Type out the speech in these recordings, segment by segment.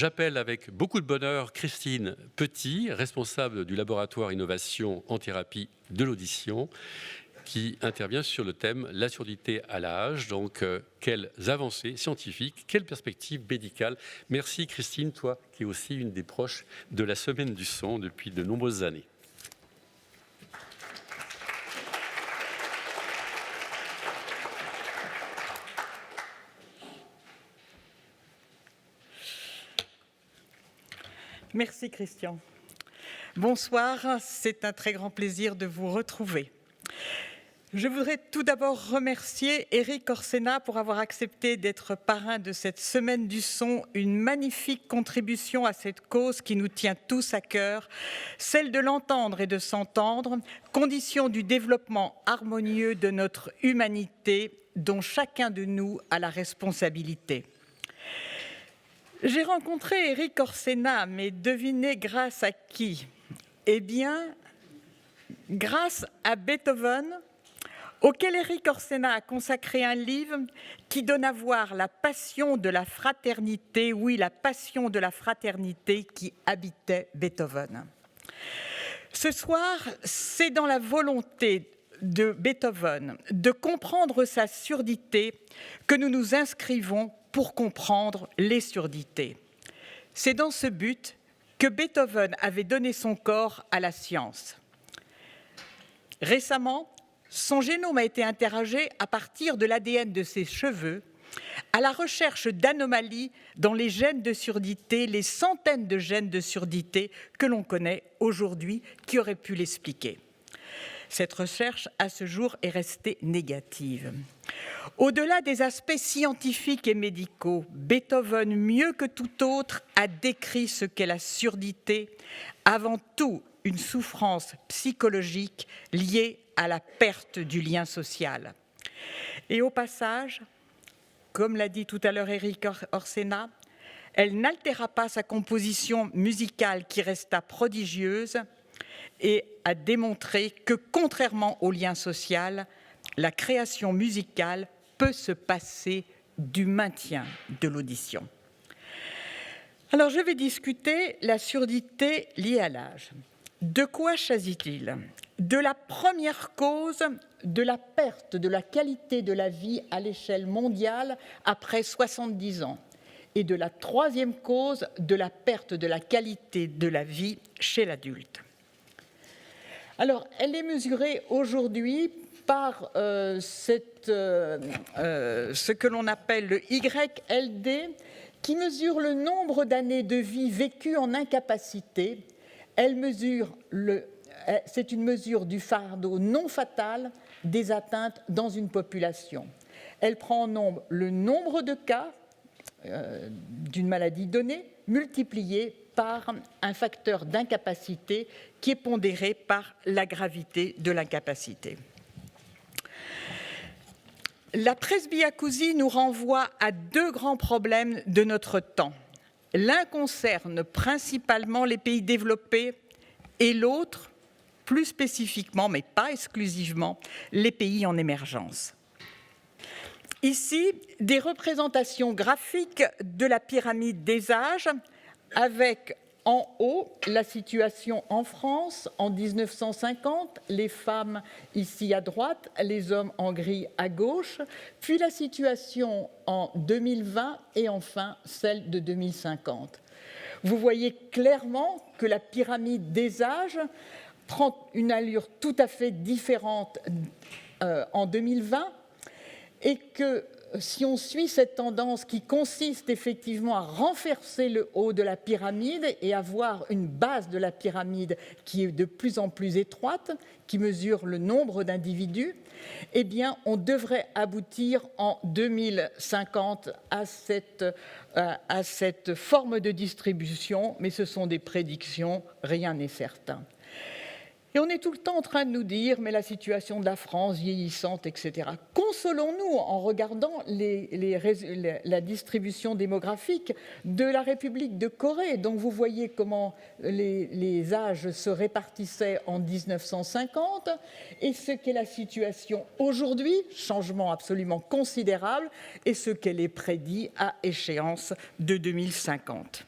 j'appelle avec beaucoup de bonheur Christine Petit, responsable du laboratoire innovation en thérapie de l'audition, qui intervient sur le thème « La surdité à l'âge ». Donc, quelles avancées scientifiques, quelles perspectives médicales. Merci Christine, toi qui es aussi une des proches de la Semaine du son depuis de nombreuses années. Merci Christian. Bonsoir, c'est un très grand plaisir de vous retrouver. Je voudrais tout d'abord remercier Éric Orsena pour avoir accepté d'être parrain de cette Semaine du son, une magnifique contribution à cette cause qui nous tient tous à cœur, celle de l'entendre et de s'entendre, condition du développement harmonieux de notre humanité dont chacun de nous a la responsabilité. J'ai rencontré Éric Orsena, mais devinez grâce à qui? Eh bien, grâce à Beethoven, auquel Éric Orsena a consacré un livre qui donne à voir la passion de la fraternité, oui, la passion de la fraternité qui habitait Beethoven. Ce soir, c'est dans la volonté de Beethoven de comprendre sa surdité que nous nous inscrivons pour comprendre les surdités. C'est dans ce but que Beethoven avait donné son corps à la science. Récemment, son génome a été interrogé à partir de l'ADN de ses cheveux, à la recherche d'anomalies dans les gènes de surdité, les centaines de gènes de surdité que l'on connaît aujourd'hui, qui auraient pu l'expliquer. Cette recherche, à ce jour, est restée négative. Au-delà des aspects scientifiques et médicaux, Beethoven, mieux que tout autre, a décrit ce qu'est la surdité, avant tout une souffrance psychologique liée à la perte du lien social. Et au passage, comme l'a dit tout à l'heure Éric Orsena, elle n'altéra pas sa composition musicale qui resta prodigieuse et a démontré que, contrairement au lien social, la création musicale peut se passer du maintien de l'audition. Alors, je vais discuter la surdité liée à l'âge. De quoi s'agit-il? De la première cause de la perte de la qualité de la vie à l'échelle mondiale après 70 ans et de la troisième cause de la perte de la qualité de la vie chez l'adulte. Alors, elle est mesurée aujourd'hui par ce que l'on appelle le YLD, qui mesure le nombre d'années de vie vécues en incapacité. C'est une mesure du fardeau non fatal des atteintes dans une population. Elle prend en nombre le nombre de cas d'une maladie donnée, multiplié par un facteur d'incapacité qui est pondéré par la gravité de l'incapacité. La presbyacousie nous renvoie à deux grands problèmes de notre temps. L'un concerne principalement les pays développés et l'autre, plus spécifiquement, mais pas exclusivement, les pays en émergence. Ici, des représentations graphiques de la pyramide des âges avec en haut la situation en France en 1950, les femmes ici à droite, les hommes en gris à gauche, puis la situation en 2020 et enfin celle de 2050. Vous voyez clairement que la pyramide des âges prend une allure tout à fait différente en 2020 et que si on suit cette tendance qui consiste effectivement à renforcer le haut de la pyramide et à avoir une base de la pyramide qui est de plus en plus étroite, qui mesure le nombre d'individus, eh bien, on devrait aboutir en 2050 à cette forme de distribution, mais ce sont des prédictions, rien n'est certain. Et on est tout le temps en train de nous dire, mais la situation de la France vieillissante, etc. Consolons-nous en regardant la distribution démographique de la République de Corée. Donc vous voyez comment les âges se répartissaient en 1950 et ce qu'est la situation aujourd'hui, changement absolument considérable, et ce qu'elle est prédit à échéance de 2050.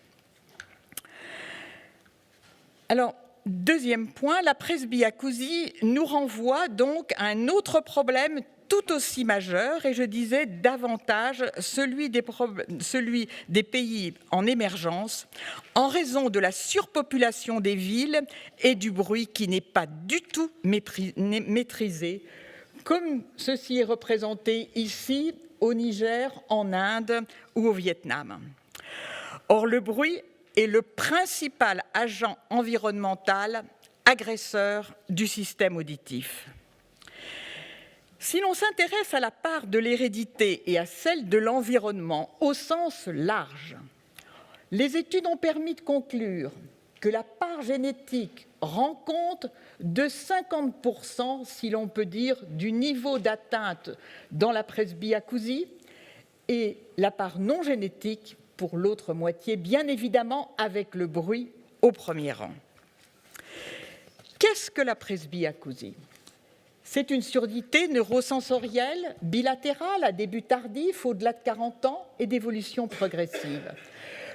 Alors, deuxième point, la presbyacousie nous renvoie donc à un autre problème tout aussi majeur, et je disais davantage celui des pays en émergence, en raison de la surpopulation des villes et du bruit qui n'est pas du tout maîtrisé, comme ceci est représenté ici au Niger, en Inde ou au Vietnam. Or, le bruit est le principal agent environnemental agresseur du système auditif. Si l'on s'intéresse à la part de l'hérédité et à celle de l'environnement au sens large, les études ont permis de conclure que la part génétique rend compte de 50%, si l'on peut dire, du niveau d'atteinte dans la presbyacousie, et la part non génétique pour l'autre moitié, bien évidemment avec le bruit au premier rang. Qu'est-ce que la presbyacousie ? C'est une surdité neurosensorielle bilatérale à début tardif, au-delà de 40 ans, et d'évolution progressive.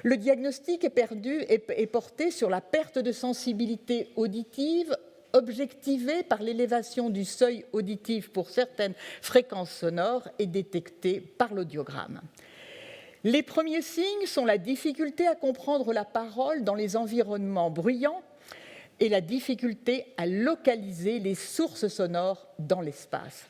Le diagnostic est porté sur la perte de sensibilité auditive objectivée par l'élévation du seuil auditif pour certaines fréquences sonores et détectée par l'audiogramme. Les premiers signes sont la difficulté à comprendre la parole dans les environnements bruyants et la difficulté à localiser les sources sonores dans l'espace.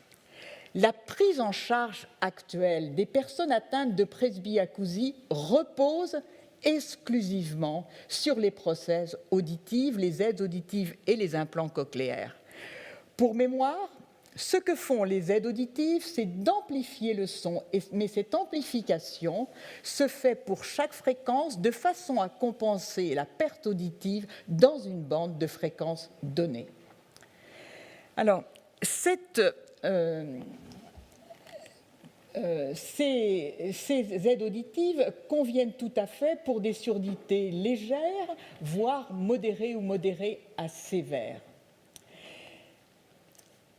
La prise en charge actuelle des personnes atteintes de presbyacousie repose exclusivement sur les prothèses auditives, les aides auditives et les implants cochléaires. Pour mémoire, ce que font les aides auditives, c'est d'amplifier le son, mais cette amplification se fait pour chaque fréquence de façon à compenser la perte auditive dans une bande de fréquence donnée. Alors, ces aides auditives conviennent tout à fait pour des surdités légères, voire modérées ou modérées à sévères.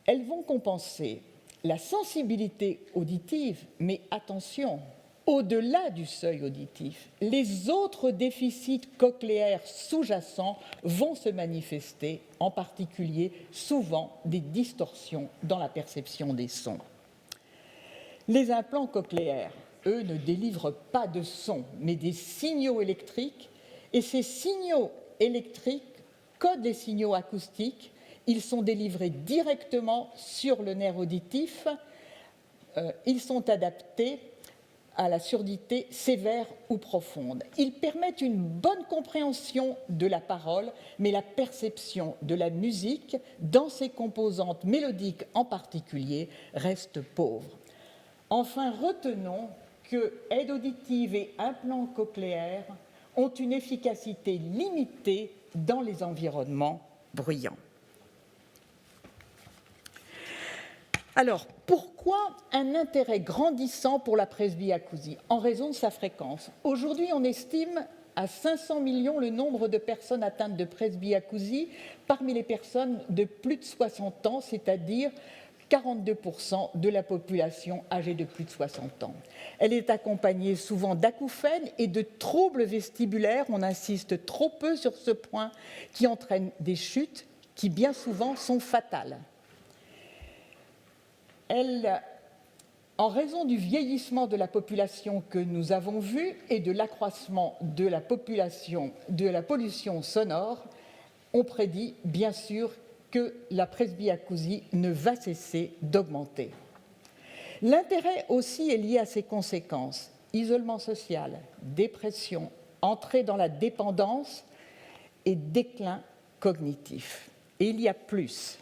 Elles vont compenser la sensibilité auditive, mais attention, au-delà du seuil auditif, les autres déficits cochléaires sous-jacents vont se manifester, en particulier souvent des distorsions dans la perception des sons. Les implants cochléaires, eux, ne délivrent pas de son, mais des signaux électriques, et ces signaux électriques codent les signaux acoustiques. Ils sont délivrés directement sur le nerf auditif. Ils sont adaptés à la surdité sévère ou profonde. Ils permettent une bonne compréhension de la parole, mais la perception de la musique, dans ses composantes mélodiques en particulier, reste pauvre. Enfin, retenons que aide auditive et implants cochléaires ont une efficacité limitée dans les environnements bruyants. Alors, pourquoi un intérêt grandissant pour la presbyacousie ? En raison de sa fréquence. Aujourd'hui, on estime à 500 millions le nombre de personnes atteintes de presbyacousie parmi les personnes de plus de 60 ans, c'est-à-dire 42% de la population âgée de plus de 60 ans. Elle est accompagnée souvent d'acouphènes et de troubles vestibulaires, on insiste trop peu sur ce point, qui entraînent des chutes qui bien souvent sont fatales. En raison du vieillissement de la population que nous avons vu et de l'accroissement de la pollution sonore, on prédit bien sûr que la presbyacousie ne va cesser d'augmenter. L'intérêt aussi est lié à ses conséquences: isolement social, dépression, entrée dans la dépendance et déclin cognitif. Et il y a plus.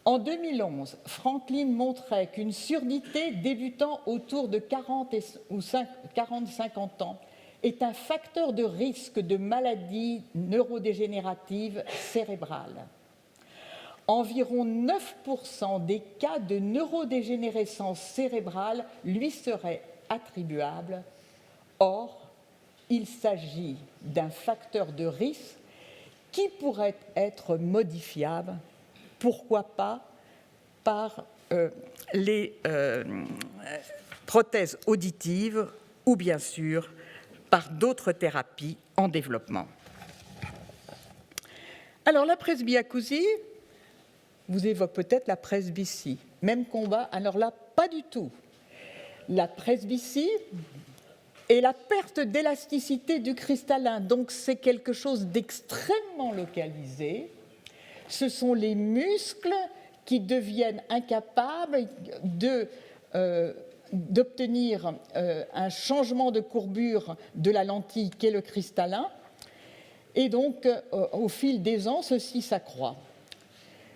En 2011, Franklin montrait qu'une surdité débutant autour de 40-50 ans est un facteur de risque de maladies neurodégénératives cérébrales. Environ 9% des cas de neurodégénérescence cérébrale lui seraient attribuables. Or, il s'agit d'un facteur de risque qui pourrait être modifiable, pourquoi pas par les prothèses auditives ou bien sûr par d'autres thérapies en développement. Alors la presbyacousie vous évoque peut-être la presbytie. Même combat, alors là, pas du tout. La presbytie est la perte d'élasticité du cristallin, donc c'est quelque chose d'extrêmement localisé. Ce sont les muscles qui deviennent incapables d'obtenir un changement de courbure de la lentille qu'est le cristallin. Et donc, au fil des ans, ceci s'accroît.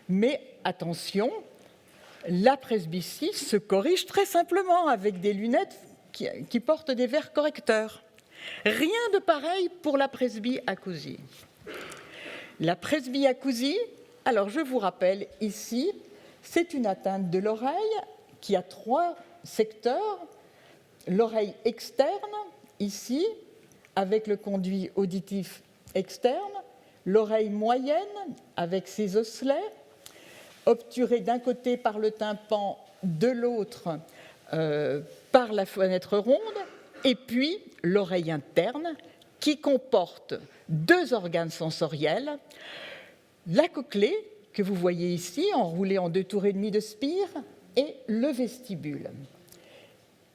Mais attention, la presbytie se corrige très simplement avec des lunettes qui portent des verres correcteurs. Rien de pareil pour la presbyacousie. La presbyacousie, alors je vous rappelle ici, c'est une atteinte de l'oreille qui a 3 secteurs. L'oreille externe, ici, avec le conduit auditif externe, l'oreille moyenne, avec ses osselets, obturée d'un côté par le tympan, de l'autre par la fenêtre ronde, et puis l'oreille interne, qui comporte 2 organes sensoriels, la cochlée, que vous voyez ici, enroulée en 2 tours et demi de spire, et le vestibule.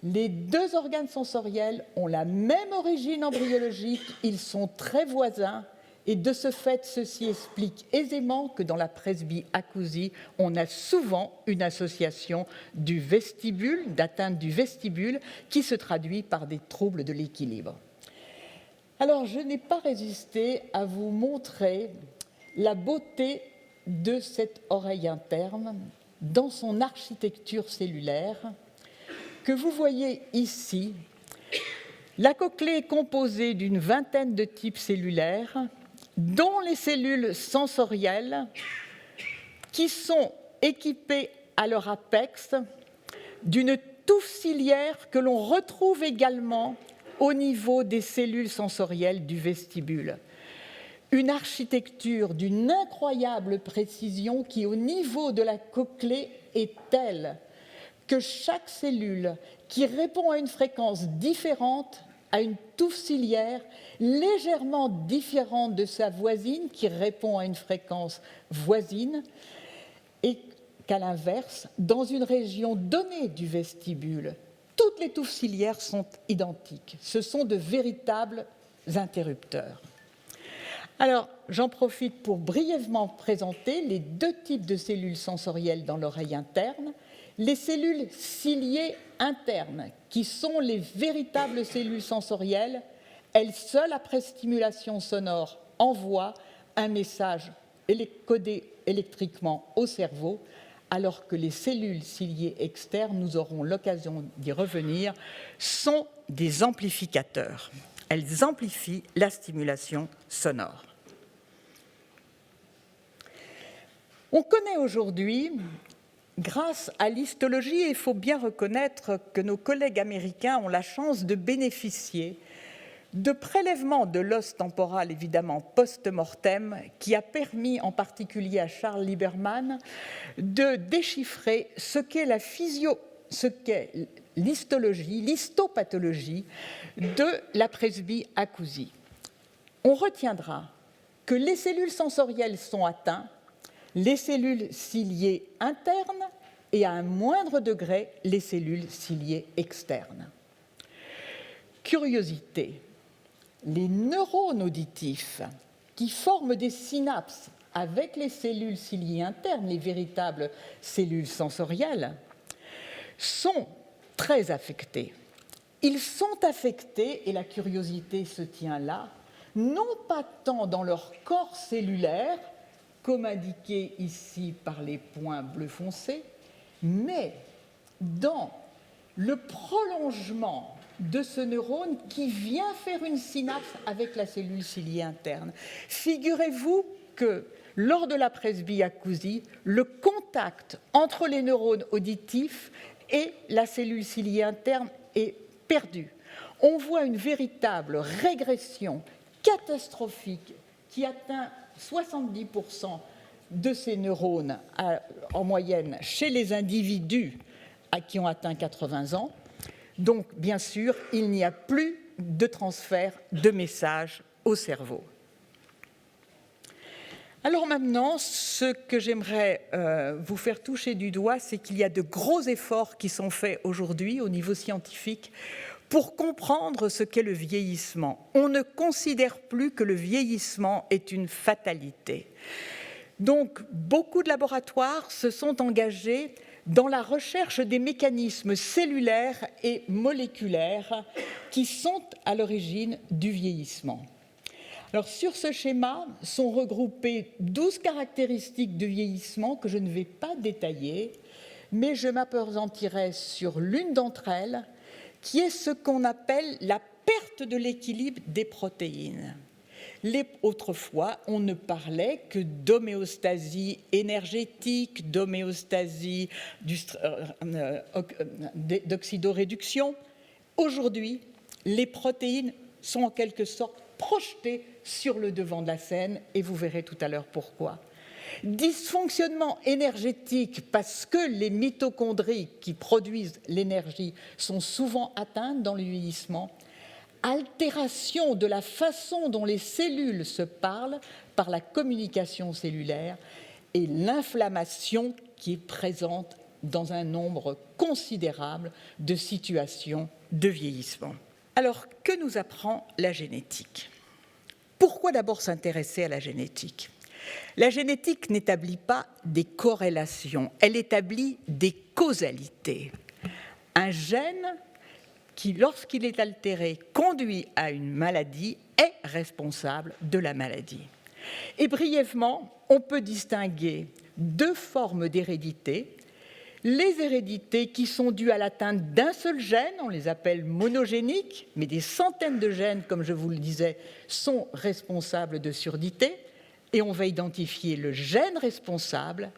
Les 2 organes sensoriels ont la même origine embryologique, ils sont très voisins, et de ce fait, ceci explique aisément que dans la presbyacousie, on a souvent une association du vestibule, d'atteinte du vestibule, qui se traduit par des troubles de l'équilibre. Alors, je n'ai pas résisté à vous montrer la beauté de cette oreille interne dans son architecture cellulaire, que vous voyez ici. La cochlée est composée d'une vingtaine de types cellulaires, dont les cellules sensorielles, qui sont équipées à leur apex d'une touffe ciliaire que l'on retrouve également au niveau des cellules sensorielles du vestibule. Une architecture d'une incroyable précision qui, au niveau de la cochlée, est telle que chaque cellule qui répond à une fréquence différente a une touffe ciliaire légèrement différente de sa voisine qui répond à une fréquence voisine, et qu'à l'inverse, dans une région donnée du vestibule, toutes les touffes ciliaires sont identiques. Ce sont de véritables interrupteurs. Alors, j'en profite pour brièvement présenter les 2 types de cellules sensorielles dans l'oreille interne. Les cellules ciliées internes, qui sont les véritables cellules sensorielles, elles seules, après stimulation sonore, envoient un message codé électriquement au cerveau, alors que les cellules ciliées externes, nous aurons l'occasion d'y revenir, sont des amplificateurs. Elles amplifient la stimulation sonore. On connaît aujourd'hui, grâce à l'histologie, et il faut bien reconnaître que nos collègues américains ont la chance de bénéficier de prélèvements de l'os temporal, évidemment post-mortem, qui a permis en particulier à Charles Lieberman de déchiffrer ce qu'est l'histologie, l'histopathologie de la presbyacousie. On retiendra que les cellules sensorielles sont atteintes, les cellules ciliées internes et à un moindre degré les cellules ciliées externes. Curiosité, les neurones auditifs qui forment des synapses avec les cellules ciliées internes, les véritables cellules sensorielles, sont très affectés. Ils sont affectés, et la curiosité se tient là, non pas tant dans leur corps cellulaire, comme indiqué ici par les points bleu foncé, mais dans le prolongement de ce neurone qui vient faire une synapse avec la cellule ciliée interne. Figurez-vous que lors de la presbyacousie, le contact entre les neurones auditifs et la cellule ciliée interne est perdu. On voit une véritable régression catastrophique qui atteint 70% de ces neurones en moyenne chez les individus qui ont atteint 80 ans. Donc, bien sûr, il n'y a plus de transfert de messages au cerveau. Alors maintenant, ce que j'aimerais vous faire toucher du doigt, c'est qu'il y a de gros efforts qui sont faits aujourd'hui au niveau scientifique pour comprendre ce qu'est le vieillissement. On ne considère plus que le vieillissement est une fatalité. Donc, beaucoup de laboratoires se sont engagés dans la recherche des mécanismes cellulaires et moléculaires qui sont à l'origine du vieillissement. Alors, sur ce schéma sont regroupées 12 caractéristiques de vieillissement que je ne vais pas détailler, mais je m'appesantirai sur l'une d'entre elles, qui est ce qu'on appelle la perte de l'équilibre des protéines. Autrefois, on ne parlait que d'homéostasie énergétique, d'homéostasie d'oxydoréduction. Aujourd'hui, les protéines sont en quelque sorte projetées sur le devant de la scène, et vous verrez tout à l'heure pourquoi. Dysfonctionnement énergétique parce que les mitochondries qui produisent l'énergie sont souvent atteintes dans le vieillissement. Altération de la façon dont les cellules se parlent par la communication cellulaire et l'inflammation qui est présente dans un nombre considérable de situations de vieillissement. Alors, que nous apprend la génétique ? Pourquoi d'abord s'intéresser à la génétique ? La génétique n'établit pas des corrélations, elle établit des causalités. Un gène qui, lorsqu'il est altéré, conduit à une maladie, est responsable de la maladie. Et brièvement, on peut distinguer deux formes d'hérédité. Les hérédités qui sont dues à l'atteinte d'un seul gène, on les appelle monogéniques, mais des centaines de gènes, comme je vous le disais, sont responsables de surdité, et on va identifier le gène responsable,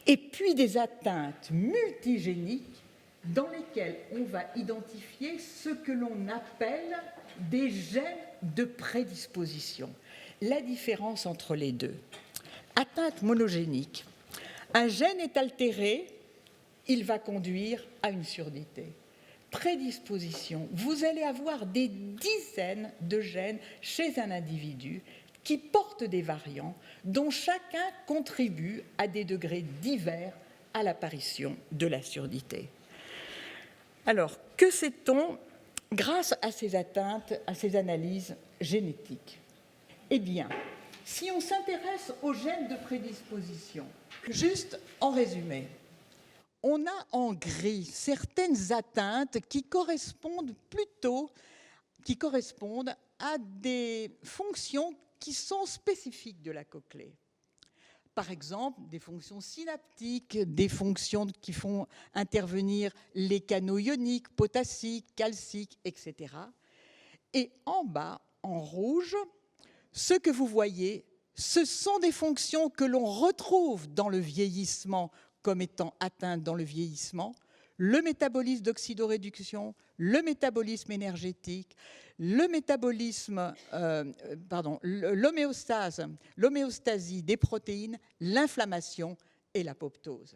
et puis des atteintes multigéniques dans lesquelles on va identifier ce que l'on appelle des gènes de prédisposition. La différence entre les deux. Atteinte monogénique. Un gène est altéré, il va conduire à une surdité. Prédisposition. Vous allez avoir des dizaines de gènes chez un individu qui portent des variants dont chacun contribue à des degrés divers à l'apparition de la surdité. Alors, que sait-on grâce à ces atteintes, à ces analyses génétiques ? Eh bien, si on s'intéresse aux gènes de prédisposition, juste en résumé, on a en gris certaines atteintes qui correspondent à des fonctions qui sont spécifiques de la cochlée. Par exemple, des fonctions synaptiques, des fonctions qui font intervenir les canaux ioniques, potassiques, calciques, etc. Et en bas, en rouge, ce que vous voyez, ce sont des fonctions que l'on retrouve dans le vieillissement comme étant atteintes dans le vieillissement, le métabolisme d'oxydoréduction, le métabolisme énergétique, l'homéostasie des protéines, l'inflammation et l'apoptose.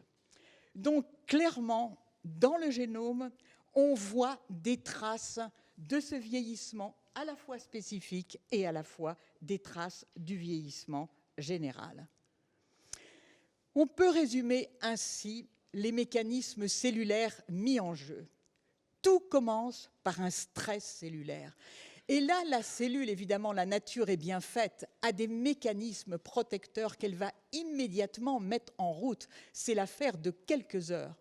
Donc, clairement, dans le génome, on voit des traces de ce vieillissement à la fois spécifique et à la fois des traces du vieillissement général. On peut résumer ainsi les mécanismes cellulaires mis en jeu. Tout commence par un stress cellulaire. Et là, la cellule, évidemment, la nature est bien faite, a des mécanismes protecteurs qu'elle va immédiatement mettre en route. C'est l'affaire de quelques heures.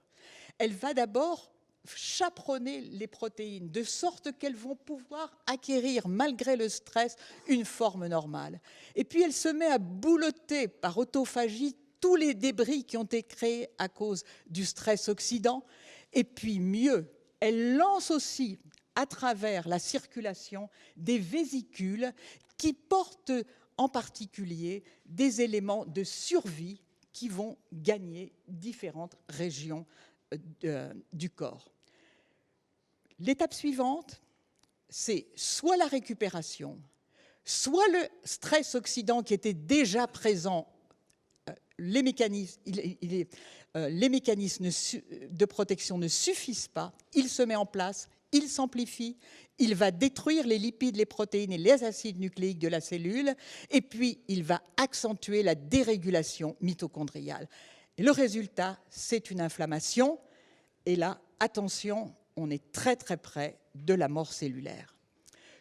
Elle va d'abord chaperonner les protéines, de sorte qu'elles vont pouvoir acquérir, malgré le stress, une forme normale. Et puis, elle se met à boulotter par autophagie tous les débris qui ont été créés à cause du stress oxydant. Et puis, mieux, elle lance aussi à travers la circulation des vésicules qui portent en particulier des éléments de survie qui vont gagner différentes régions du corps. L'étape suivante, c'est soit la récupération, soit le stress oxydant qui était déjà présent. Les mécanismes de protection ne suffisent pas, il se met en place il s'amplifie, il va détruire les lipides, les protéines et les acides nucléiques de la cellule, et puis il va accentuer la dérégulation mitochondriale. Et le résultat, c'est une inflammation, et là, attention, on est très très près de la mort cellulaire.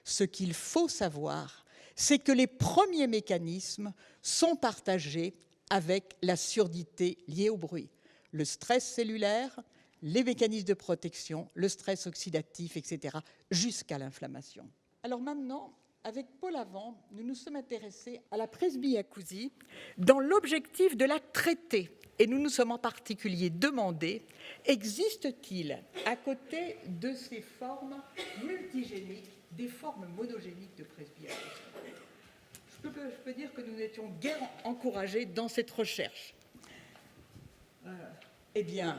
Ce qu'il faut savoir, c'est que les premiers mécanismes sont partagés avec la surdité liée au bruit. Le stress cellulaire, les mécanismes de protection, le stress oxydatif, etc., jusqu'à l'inflammation. Alors maintenant, avec Paul Avant, nous nous sommes intéressés à la presbyacousie dans l'objectif de la traiter. Et nous nous sommes en particulier demandé, existe-t-il, à côté de ces formes multigéniques, des formes monogéniques de presbyacousie ? Je peux dire que nous n'étions guère encouragés dans cette recherche. Eh bien,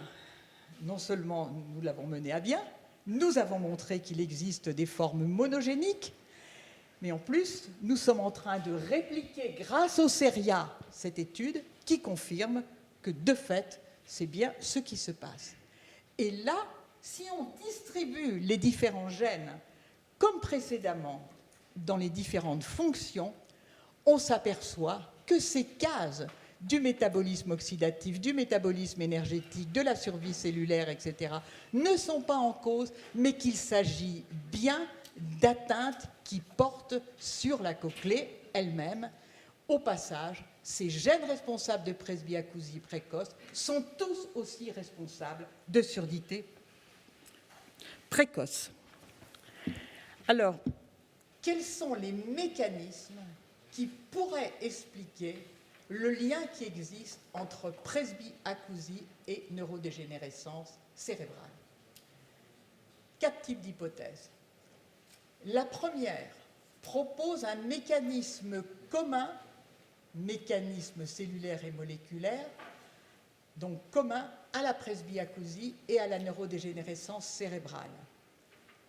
non seulement nous l'avons menée à bien, nous avons montré qu'il existe des formes monogéniques, mais en plus, nous sommes en train de répliquer, grâce au SERIA, cette étude qui confirme que, de fait, c'est bien ce qui se passe. Et là, si on distribue les différents gènes, comme précédemment, dans les différentes fonctions, on s'aperçoit que ces cases du métabolisme oxydatif, du métabolisme énergétique, de la survie cellulaire, etc., ne sont pas en cause, mais qu'il s'agit bien d'atteintes qui portent sur la cochlée elle-même. Au passage, ces gènes responsables de presbyacousie précoce sont tous aussi responsables de surdité précoce. Alors, quels sont les mécanismes qui pourraient expliquer le lien qui existe entre presbyacousie et neurodégénérescence cérébrale? 4 types d'hypothèses. La première propose un mécanisme commun, mécanisme cellulaire et moléculaire, donc commun à la presbyacousie et à la neurodégénérescence cérébrale.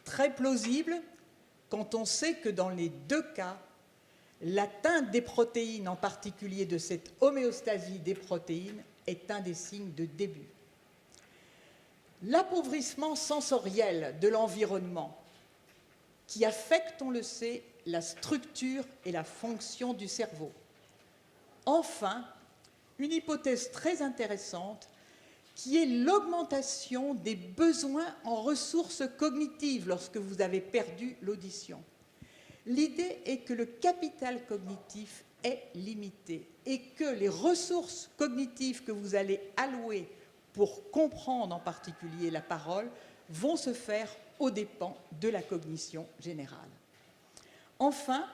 Très plausible quand on sait que dans les deux cas, l'atteinte des protéines, en particulier de cette homéostasie des protéines, est un des signes de début. L'appauvrissement sensoriel de l'environnement, qui affecte, on le sait, la structure et la fonction du cerveau. Enfin, une hypothèse très intéressante, qui est l'augmentation des besoins en ressources cognitives lorsque vous avez perdu l'audition. L'idée est que le capital cognitif est limité et que les ressources cognitives que vous allez allouer pour comprendre en particulier la parole vont se faire aux dépens de la cognition générale. Enfin,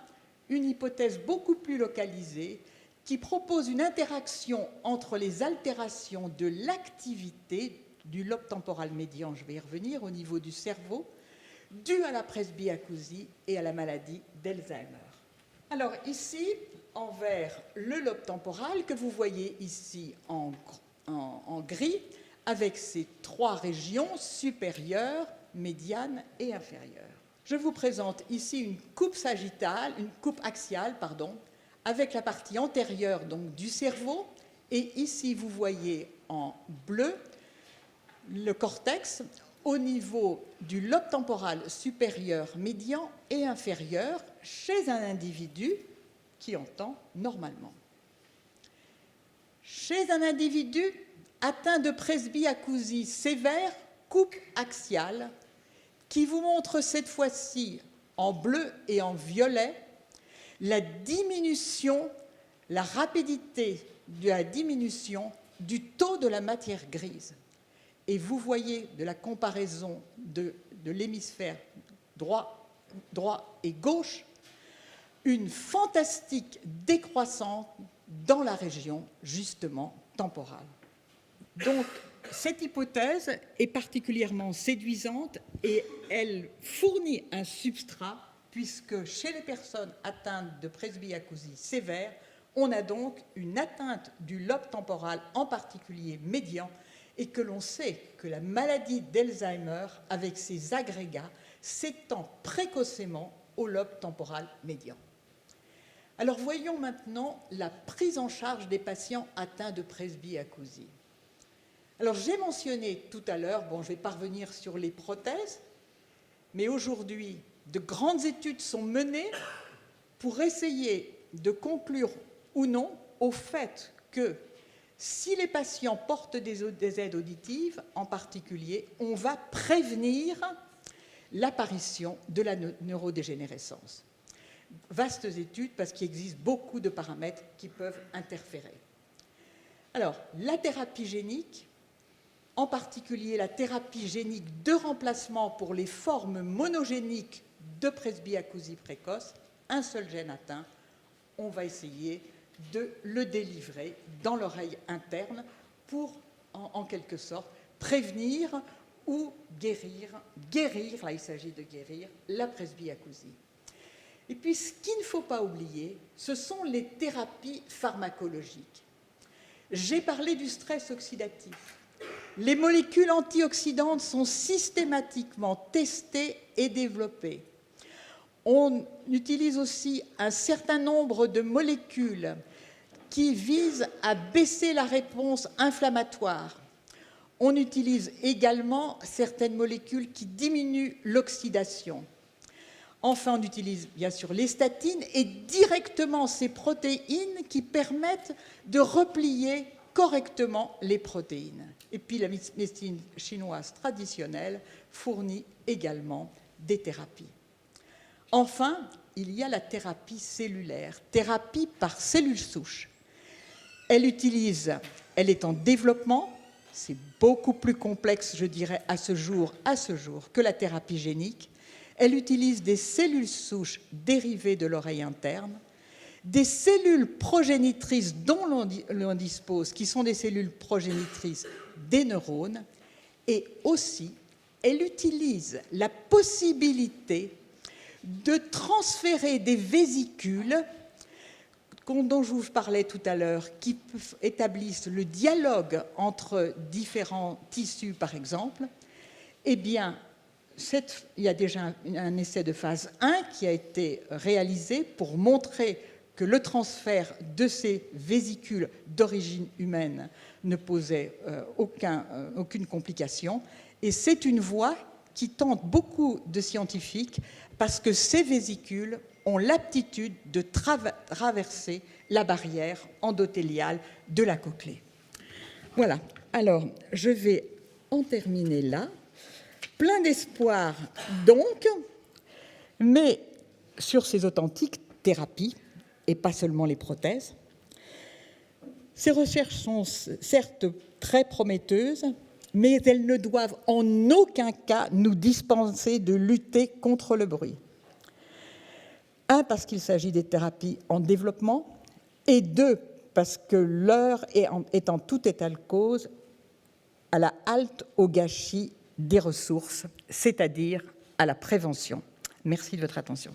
une hypothèse beaucoup plus localisée qui propose une interaction entre les altérations de l'activité du lobe temporal médian, je vais y revenir, au niveau du cerveau, due à la presbyacousie et à la maladie d'Alzheimer. Alors ici, en vert, le lobe temporal que vous voyez ici en gris, avec ses 3 régions supérieures, médianes et inférieures. Je vous présente ici une coupe axiale, avec la partie antérieure donc, du cerveau, et ici vous voyez en bleu le cortex au niveau du lobe temporal supérieur, médian et inférieur chez un individu qui entend normalement. Chez un individu atteint de presbyacousie sévère, coupe axiale, qui vous montre cette fois-ci en bleu et en violet la diminution, la rapidité de la diminution du taux de la matière grise. Et vous voyez de la comparaison de l'hémisphère droit et gauche une fantastique décroissance dans la région, justement, temporale. Donc, cette hypothèse est particulièrement séduisante et elle fournit un substrat puisque chez les personnes atteintes de presbyacousie sévère, on a donc une atteinte du lobe temporal, en particulier médian, et que l'on sait que la maladie d'Alzheimer, avec ses agrégats, s'étend précocement au lobe temporal médian. Alors voyons maintenant la prise en charge des patients atteints de presbyacousie. Alors j'ai mentionné tout à l'heure, je vais pas revenir sur les prothèses, mais aujourd'hui, de grandes études sont menées pour essayer de conclure ou non au fait que si les patients portent des aides auditives, en particulier, on va prévenir l'apparition de la neurodégénérescence. Vastes études parce qu'il existe beaucoup de paramètres qui peuvent interférer. Alors, la thérapie génique, en particulier la thérapie génique de remplacement pour les formes monogéniques de presbyacousie précoce, un seul gène atteint, on va essayer de le délivrer dans l'oreille interne pour, en quelque sorte, prévenir ou guérir, là il s'agit de guérir, la presbyacousie. Et puis ce qu'il ne faut pas oublier, ce sont les thérapies pharmacologiques. J'ai parlé du stress oxydatif. Les molécules antioxydantes sont systématiquement testées et développées. On utilise aussi un certain nombre de molécules qui visent à baisser la réponse inflammatoire. On utilise également certaines molécules qui diminuent l'oxydation. Enfin, on utilise bien sûr les statines et directement ces protéines qui permettent de replier correctement les protéines. Et puis la médecine chinoise traditionnelle fournit également des thérapies. Enfin, il y a la thérapie cellulaire, thérapie par cellules souches. Elle est en développement, c'est beaucoup plus complexe, je dirais, à ce jour, que la thérapie génique. Elle utilise des cellules souches dérivées de l'oreille interne, des cellules progénitrices dont l'on dispose, qui sont des cellules progénitrices des neurones, et aussi, elle utilise la possibilité de transférer des vésicules dont je vous parlais tout à l'heure, qui établissent le dialogue entre différents tissus, par exemple. Eh bien, il y a déjà un essai de phase 1 qui a été réalisé pour montrer que le transfert de ces vésicules d'origine humaine ne posait aucune complication. Et c'est une voie qui tente beaucoup de scientifiques parce que ces vésicules ont l'aptitude de traverser la barrière endothéliale de la cochlée. Voilà, alors je vais en terminer là. Plein d'espoir donc, mais sur ces authentiques thérapies, et pas seulement les prothèses. Ces recherches sont certes très prometteuses, mais elles ne doivent en aucun cas nous dispenser de lutter contre le bruit. Un, parce qu'il s'agit des thérapies en développement, et deux, parce que l'heure est en tout état de cause à la halte au gâchis des ressources, c'est-à-dire à la prévention. Merci de votre attention.